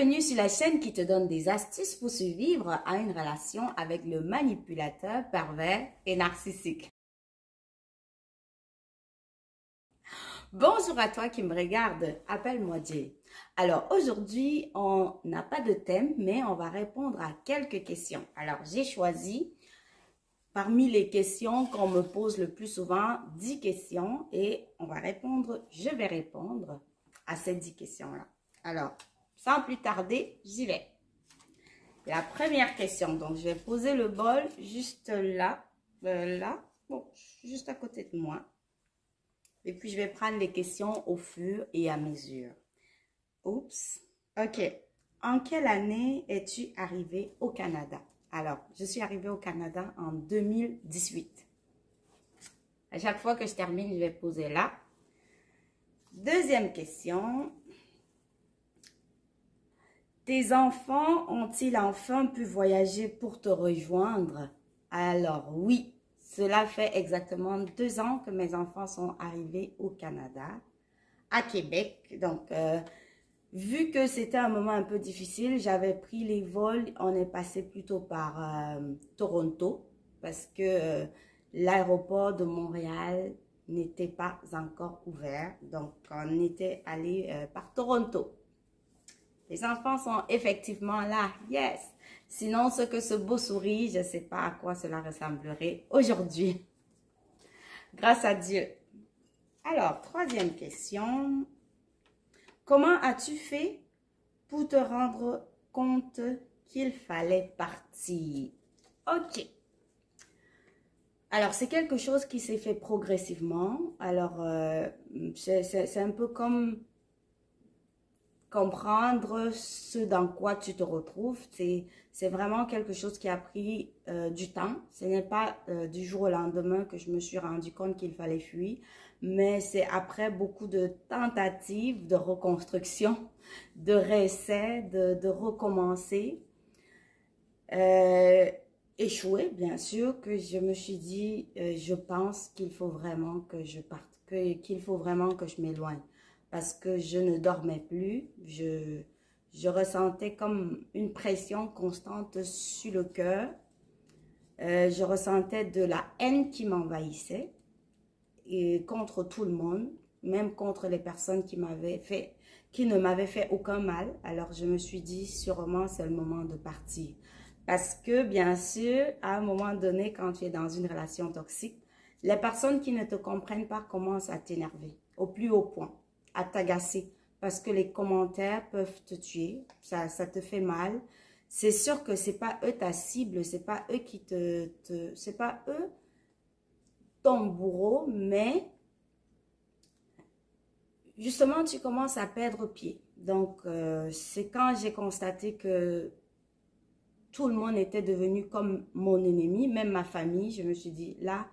Bienvenue sur la chaîne qui te donne des astuces pour survivre à une relation avec le manipulateur pervers et narcissique. Bonjour à toi qui me regarde, appelle-moi Jay. Alors aujourd'hui, on n'a pas de thème, mais on va répondre à quelques questions. Alors j'ai choisi parmi les questions qu'on me pose le plus souvent, 10 questions et je vais répondre à ces 10 questions-là. Alors, sans plus tarder, j'y vais. La première question, donc je vais poser le bol juste là, juste à côté de moi. Et puis je vais prendre les questions au fur et à mesure. Oups. Ok. En quelle année es-tu arrivé au Canada? Alors, je suis arrivée au Canada en 2018. À chaque fois que je termine, je vais poser là. Deuxième question. Tes enfants ont-ils enfin pu voyager pour te rejoindre? Alors oui, cela fait exactement 2 ans que mes enfants sont arrivés au Canada, à Québec. Donc, vu que c'était un moment un peu difficile, j'avais pris les vols. On est passé plutôt par Toronto parce que l'aéroport de Montréal n'était pas encore ouvert. Donc, on était allé par Toronto. Les enfants sont effectivement là, yes. Sinon, ce beau sourire, je ne sais pas à quoi cela ressemblerait aujourd'hui. Grâce à Dieu. Alors, troisième question. Comment as-tu fait pour te rendre compte qu'il fallait partir? Ok. Alors, c'est quelque chose qui s'est fait progressivement. Alors, c'est un peu comme comprendre ce dans quoi tu te retrouves. C'est vraiment quelque chose qui a pris du temps. Ce n'est pas du jour au lendemain que je me suis rendu compte qu'il fallait fuir, mais c'est après beaucoup de tentatives de reconstruction, de réessais, de recommencer. Échoué, bien sûr, que je me suis dit, je pense qu'il faut vraiment que je parte, qu'il faut vraiment que je m'éloigne. Parce que je ne dormais plus, je ressentais comme une pression constante sur le cœur. Je ressentais de la haine qui m'envahissait et contre tout le monde, même contre les personnes qui ne m'avaient fait aucun mal. Alors je me suis dit, sûrement c'est le moment de partir. Parce que bien sûr, à un moment donné, quand tu es dans une relation toxique, les personnes qui ne te comprennent pas commencent à t'énerver au plus haut point, à t'agacer, parce que les commentaires peuvent te tuer, ça te fait mal. C'est sûr que c'est pas eux ta cible, c'est pas eux qui c'est pas eux ton bourreau, mais justement tu commences à perdre pied. Donc c'est quand j'ai constaté que tout le monde était devenu comme mon ennemi, même ma famille, je me suis dit là,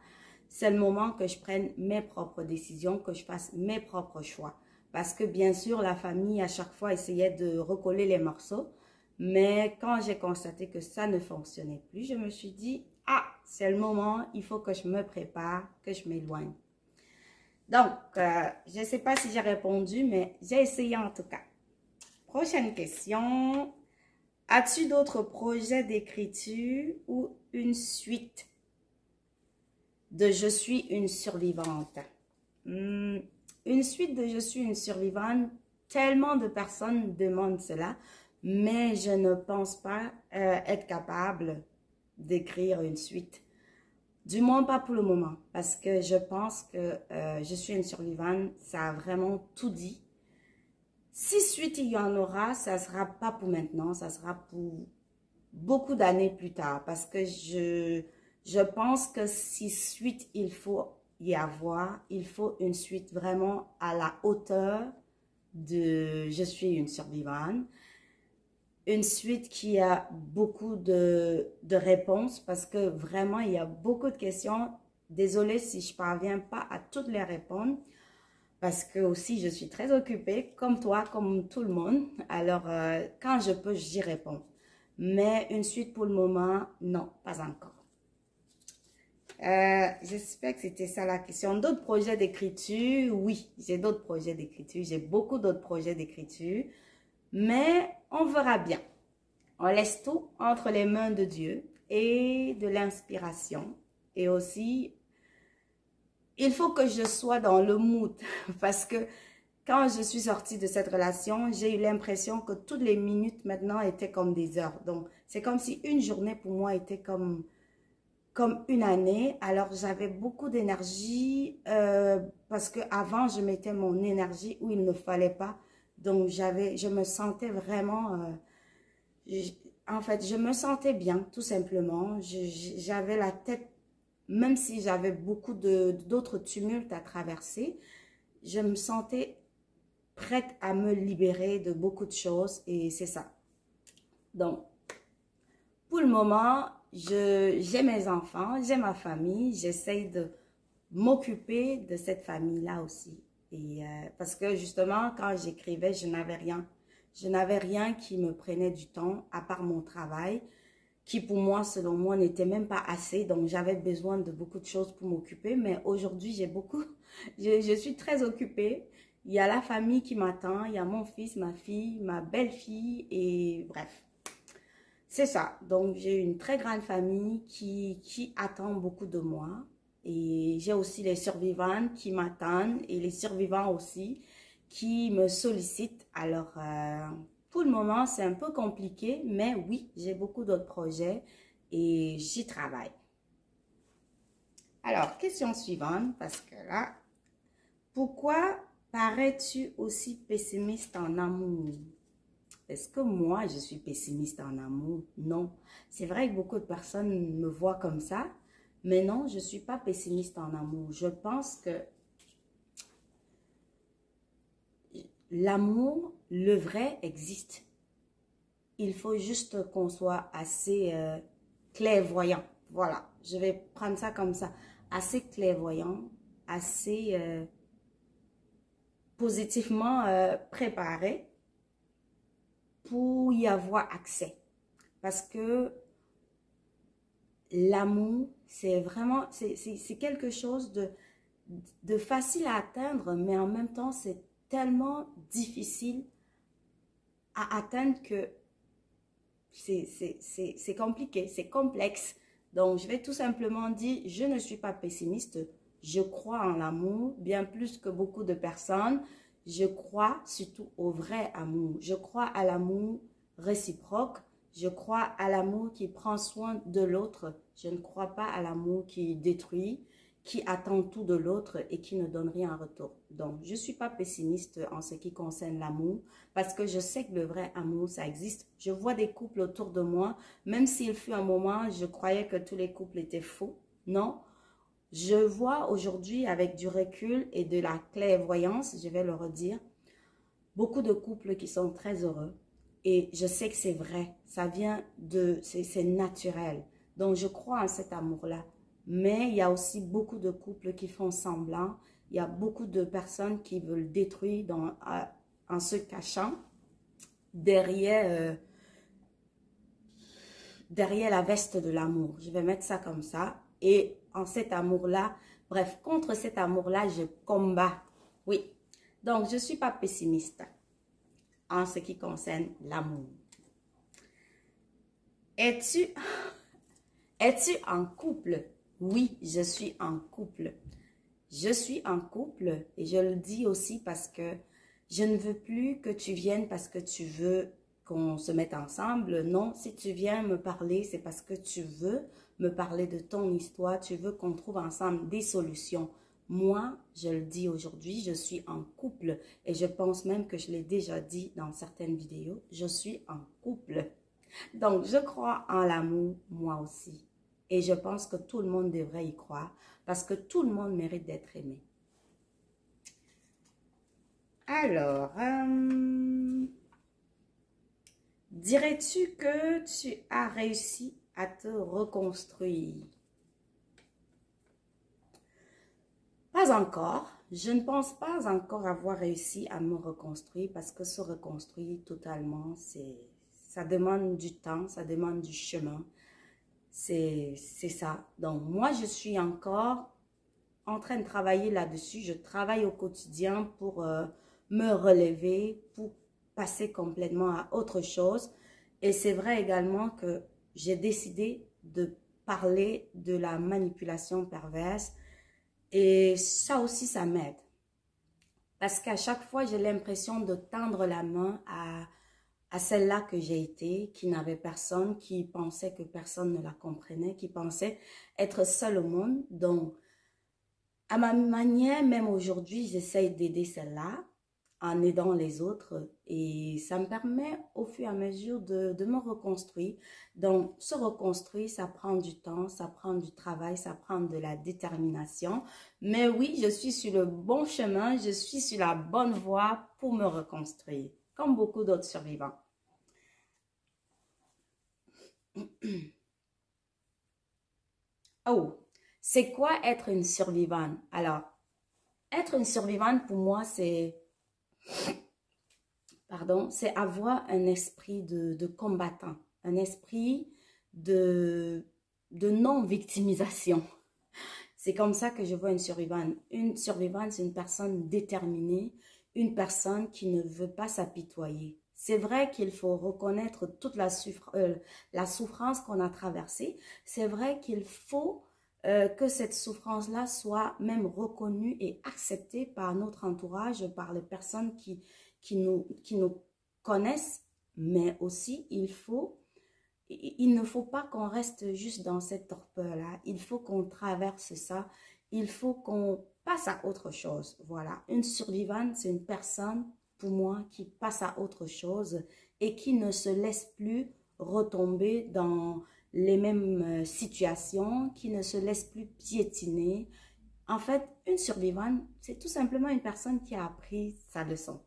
c'est le moment que je prenne mes propres décisions, que je fasse mes propres choix. Parce que bien sûr, la famille, à chaque fois, essayait de recoller les morceaux. Mais quand j'ai constaté que ça ne fonctionnait plus, je me suis dit, ah, c'est le moment, il faut que je me prépare, que je m'éloigne. Donc, je ne sais pas si j'ai répondu, mais j'ai essayé en tout cas. Prochaine question. As-tu d'autres projets d'écriture ou une suite de Je suis une survivante? Une suite de Je suis une survivante, tellement de personnes demandent cela, mais je ne pense pas être capable d'écrire une suite. Du moins pas pour le moment, parce que je pense que Je suis une survivante, ça a vraiment tout dit. Si suite il y en aura, ça sera pas pour maintenant, ça sera pour beaucoup d'années plus tard, parce que je pense que si suite il faut y avoir, il faut une suite vraiment à la hauteur de Je suis une survivante. Une suite qui a beaucoup de réponses, parce que vraiment il y a beaucoup de questions. Désolée si je parviens pas à toutes les répondre, parce que aussi je suis très occupée, comme toi, comme tout le monde. Alors quand je peux, j'y réponds. Mais une suite pour le moment, non, pas encore. J'espère que c'était ça la question. D'autres projets d'écriture? Oui, j'ai d'autres projets d'écriture. J'ai beaucoup d'autres projets d'écriture. Mais on verra bien. On laisse tout entre les mains de Dieu et de l'inspiration. Et aussi, il faut que je sois dans le mood parce que quand je suis sortie de cette relation, j'ai eu l'impression que toutes les minutes maintenant étaient comme des heures. Donc, c'est comme si une journée pour moi était comme une année. Alors, j'avais beaucoup d'énergie parce qu'avant, je mettais mon énergie où il ne fallait pas. Donc, je me sentais vraiment... en fait, je me sentais bien, tout simplement. J'avais la tête, même si j'avais beaucoup d'autres tumultes à traverser, je me sentais prête à me libérer de beaucoup de choses et c'est ça. Donc, pour le moment, j'ai mes enfants, j'ai ma famille, j'essaye de m'occuper de cette famille-là aussi. Et parce que justement, quand j'écrivais, je n'avais rien. Je n'avais rien qui me prenait du temps, à part mon travail, qui pour moi, selon moi, n'était même pas assez. Donc, j'avais besoin de beaucoup de choses pour m'occuper. Mais aujourd'hui, je suis très occupée. Il y a la famille qui m'attend, il y a mon fils, ma fille, ma belle-fille et bref. C'est ça. Donc, j'ai une très grande famille qui attend beaucoup de moi. Et j'ai aussi les survivantes qui m'attendent et les survivants aussi qui me sollicitent. Alors, pour le moment, c'est un peu compliqué, mais oui, j'ai beaucoup d'autres projets et j'y travaille. Alors, question suivante, parce que là, pourquoi parais-tu aussi pessimiste en amour? Est-ce que moi, je suis pessimiste en amour? Non. C'est vrai que beaucoup de personnes me voient comme ça, mais non, je ne suis pas pessimiste en amour. Je pense que l'amour, le vrai, existe. Il faut juste qu'on soit assez clairvoyant. Voilà, je vais prendre ça comme ça. Assez clairvoyant, assez positivement préparé pour y avoir accès. Parce que l'amour, c'est vraiment, c'est quelque chose de facile à atteindre, mais en même temps, c'est tellement difficile à atteindre que c'est compliqué, c'est complexe. Donc, je vais tout simplement dire, je ne suis pas pessimiste. Je crois en l'amour, bien plus que beaucoup de personnes. Je crois surtout au vrai amour. Je crois à l'amour réciproque. Je crois à l'amour qui prend soin de l'autre. Je ne crois pas à l'amour qui détruit, qui attend tout de l'autre et qui ne donne rien en retour. Donc, je ne suis pas pessimiste en ce qui concerne l'amour parce que je sais que le vrai amour, ça existe. Je vois des couples autour de moi, même s'il fut un moment, je croyais que tous les couples étaient faux. Non, je vois aujourd'hui avec du recul et de la clairvoyance, je vais le redire, beaucoup de couples qui sont très heureux. Et je sais que c'est vrai, ça vient c'est naturel. Donc, je crois en cet amour-là. Mais il y a aussi beaucoup de couples qui font semblant. Il y a beaucoup de personnes qui veulent détruire en se cachant derrière la veste de l'amour. Je vais mettre ça comme ça. Et en cet amour-là, bref, contre cet amour-là, je combats. Oui. Donc, je ne suis pas pessimiste en ce qui concerne l'amour. Es-tu en couple? Oui, je suis en couple. Je suis en couple et je le dis aussi parce que je ne veux plus que tu viennes parce que tu veux qu'on se mette ensemble. Non, si tu viens me parler, c'est parce que tu veux me parler de ton histoire. Tu veux qu'on trouve ensemble des solutions. Moi, je le dis aujourd'hui, je suis en couple et je pense même que je l'ai déjà dit dans certaines vidéos. Je suis en couple. Donc, je crois en l'amour, moi aussi. Et je pense que tout le monde devrait y croire parce que tout le monde mérite d'être aimé. Alors, dirais-tu que tu as réussi à te reconstruire? Pas encore. Je ne pense pas encore avoir réussi à me reconstruire parce que se reconstruire totalement, ça demande du temps, ça demande du chemin. C'est ça. Donc, moi, je suis encore en train de travailler là-dessus. Je travaille au quotidien pour me relever, pour passer complètement à autre chose. Et c'est vrai également que j'ai décidé de parler de la manipulation perverse. Et ça aussi, ça m'aide. Parce qu'à chaque fois, j'ai l'impression de tendre la main à celle-là que j'ai été, qui n'avait personne, qui pensait que personne ne la comprenait, qui pensait être seule au monde. Donc, à ma manière, même aujourd'hui, j'essaye d'aider celle-là en aidant les autres et ça me permet au fur et à mesure de me reconstruire. Donc, se reconstruire, ça prend du temps, ça prend du travail, ça prend de la détermination. Mais oui, je suis sur le bon chemin, je suis sur la bonne voie pour me reconstruire, comme beaucoup d'autres survivants. Oh, c'est quoi être une survivante? Alors, être une survivante pour moi, c'est avoir un esprit de combattant, un esprit de, de non-victimisation. C'est comme ça que je vois une survivante. Une survivante, c'est une personne déterminée, une personne qui ne veut pas s'apitoyer. C'est vrai qu'il faut reconnaître toute la souffrance qu'on a traversée. C'est vrai qu'il faut que cette souffrance-là soit même reconnue et acceptée par notre entourage, par les personnes qui nous connaissent. Mais aussi, il ne faut pas qu'on reste juste dans cette torpeur-là. Il faut qu'on traverse ça. Il faut qu'on passe à autre chose. Voilà. Une survivante, c'est une personne, pour moi, qui passe à autre chose et qui ne se laisse plus retomber dans les mêmes situations, qui ne se laisse plus piétiner. En fait, une survivante, c'est tout simplement une personne qui a appris sa leçon.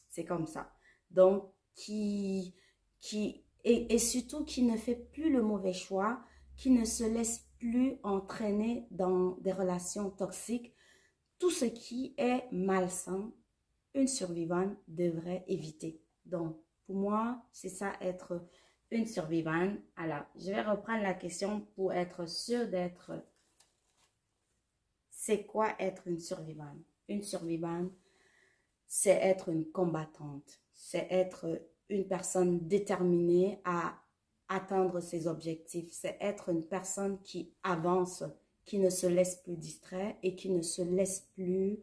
C'est comme ça. Donc, et surtout qui ne fait plus le mauvais choix, qui ne se laisse plus entraîner dans des relations toxiques. Tout ce qui est malsain, une survivante devrait éviter. Donc, pour moi, c'est ça être une survivante. Alors, je vais reprendre la question pour être sûre d'être... C'est quoi être une survivante? Une survivante, c'est être une combattante. C'est être une personne déterminée à atteindre ses objectifs. C'est être une personne qui avance, qui ne se laisse plus distraire et qui ne se laisse plus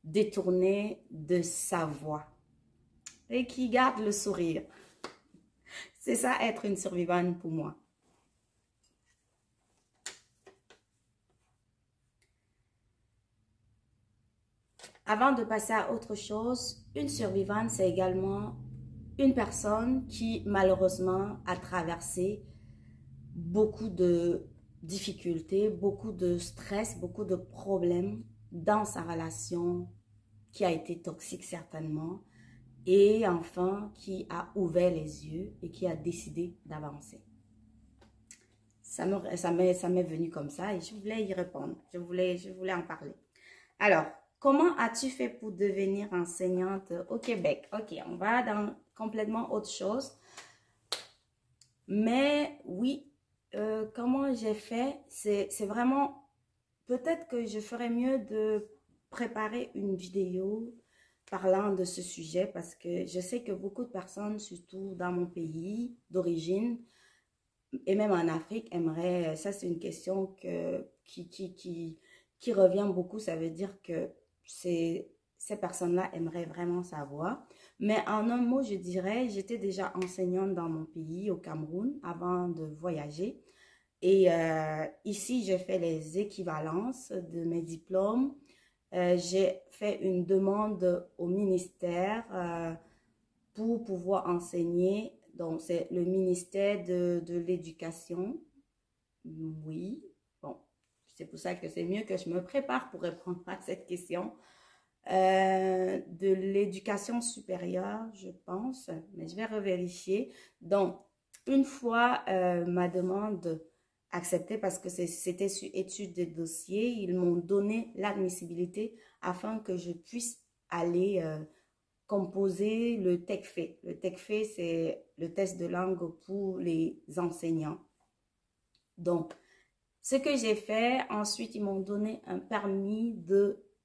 détourner de sa voie. Et qui garde le sourire. C'est ça être une survivante pour moi. Avant de passer à autre chose, une survivante, c'est également une personne qui malheureusement a traversé beaucoup de difficultés, beaucoup de stress, beaucoup de problèmes dans sa relation qui a été toxique certainement et enfin qui a ouvert les yeux et qui a décidé d'avancer. Ça m'est venu comme ça et je voulais y répondre, je voulais en parler. Alors, comment as-tu fait pour devenir enseignante au Québec? Ok, on va dans complètement autre chose. Mais oui, comment j'ai fait? C'est vraiment, peut-être que je ferais mieux de préparer une vidéo parlant de ce sujet parce que je sais que beaucoup de personnes, surtout dans mon pays d'origine et même en Afrique, aimeraient, ça c'est une question qui revient beaucoup, ça veut dire que ces personnes-là aimeraient vraiment savoir. Mais en un mot, je dirais, j'étais déjà enseignante dans mon pays, au Cameroun, avant de voyager. Et ici, j'ai fait les équivalences de mes diplômes. J'ai fait une demande au ministère pour pouvoir enseigner. Donc, c'est le ministère de l'Éducation. Oui, bon, c'est pour ça que c'est mieux que je me prépare pour répondre à cette question. De l'éducation supérieure, je pense, mais je vais revérifier. Donc, une fois ma demande acceptée, parce que c'était sur étude de dossier, ils m'ont donné l'admissibilité afin que je puisse aller composer le TECFE. Le TECFE, c'est le test de langue pour les enseignants. Donc, ce que j'ai fait, ensuite, ils m'ont donné un permis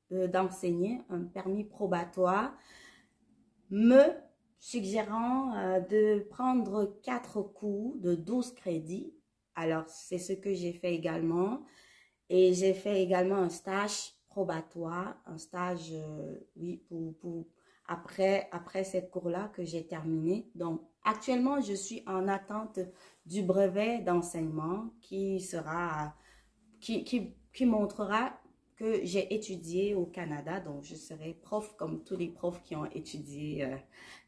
d'enseigner, un permis probatoire, me suggérant de prendre 4 cours de 12 crédits. Alors, c'est ce que j'ai fait également. Et j'ai fait également un stage probatoire, un stage, oui, après cette cours-là que j'ai terminé. Donc, actuellement, je suis en attente du brevet d'enseignement qui montrera que j'ai étudié au Canada. Donc, je serai prof comme tous les profs qui ont étudié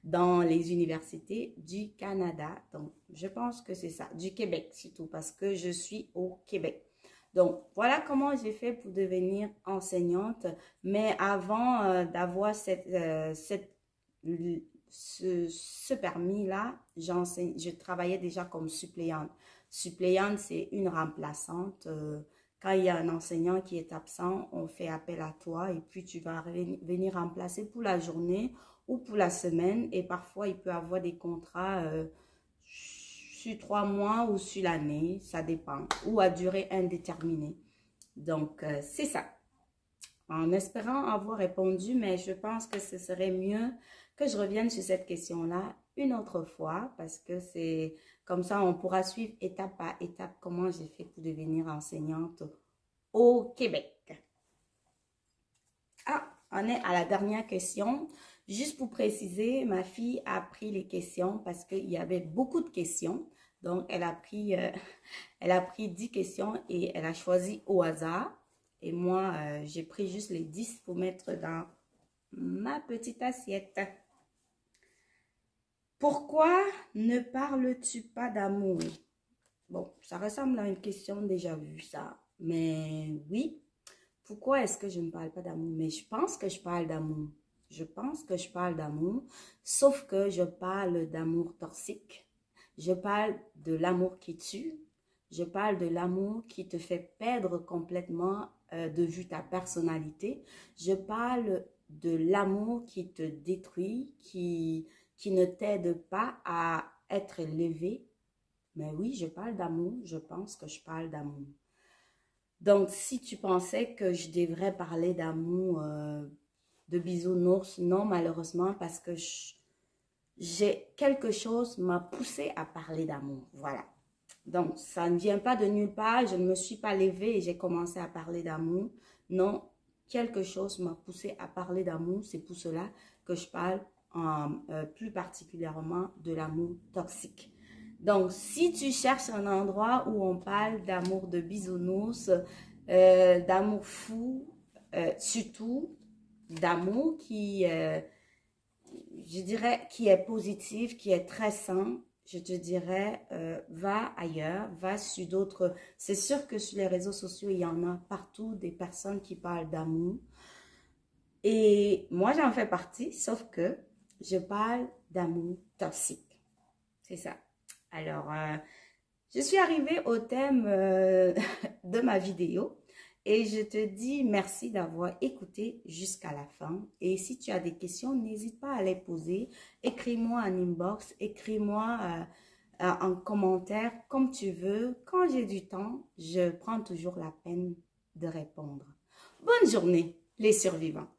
dans les universités du Canada. Donc, je pense que c'est ça, du Québec surtout, parce que je suis au Québec. Donc, voilà comment j'ai fait pour devenir enseignante. Mais avant d'avoir ce permis-là, je travaillais déjà comme suppléante. Suppléante, c'est une remplaçante. Quand il y a un enseignant qui est absent, on fait appel à toi et puis tu vas venir remplacer pour la journée ou pour la semaine. Et parfois, il peut y avoir des contrats sur 3 mois ou sur l'année, ça dépend, ou à durée indéterminée. Donc, c'est ça. En espérant avoir répondu, mais je pense que ce serait mieux que je revienne sur cette question-là une autre fois, parce que c'est comme ça, on pourra suivre étape par étape comment j'ai fait pour devenir enseignante au Québec. Ah, on est à la dernière question. Juste pour préciser, ma fille a pris les questions parce qu'il y avait beaucoup de questions. Donc, elle a pris 10 questions et elle a choisi au hasard. Et moi, j'ai pris juste les 10 pour mettre dans ma petite assiette. Pourquoi ne parles-tu pas d'amour? Bon, ça ressemble à une question déjà vue, ça. Mais oui, pourquoi est-ce que je ne parle pas d'amour? Mais je pense que je parle d'amour. Je pense que je parle d'amour, sauf que je parle d'amour toxique. Je parle de l'amour qui tue. Je parle de l'amour qui te fait perdre complètement de vue ta personnalité. Je parle de l'amour qui te détruit, qui ne t'aide pas à être élevé. Mais oui, je parle d'amour. Je pense que je parle d'amour. Donc, si tu pensais que je devrais parler d'amour, de bisounours, non, malheureusement, parce que j'ai quelque chose m'a poussé à parler d'amour. Voilà. Donc, ça ne vient pas de nulle part. Je ne me suis pas levée et j'ai commencé à parler d'amour. Non, quelque chose m'a poussé à parler d'amour. C'est pour cela que je parle plus particulièrement de l'amour toxique. Donc, si tu cherches un endroit où on parle d'amour de bisounours, d'amour fou, surtout d'amour qui, je dirais, qui est positif, qui est très sain, je te dirais, va ailleurs, va sur d'autres. C'est sûr que sur les réseaux sociaux, il y en a partout des personnes qui parlent d'amour. Et moi, j'en fais partie, sauf que je parle d'amour toxique. C'est ça. Alors, je suis arrivée au thème de ma vidéo et je te dis merci d'avoir écouté jusqu'à la fin. Et si tu as des questions, n'hésite pas à les poser. Écris-moi en inbox, écris-moi en commentaire, comme tu veux. Quand j'ai du temps, je prends toujours la peine de répondre. Bonne journée, les survivants.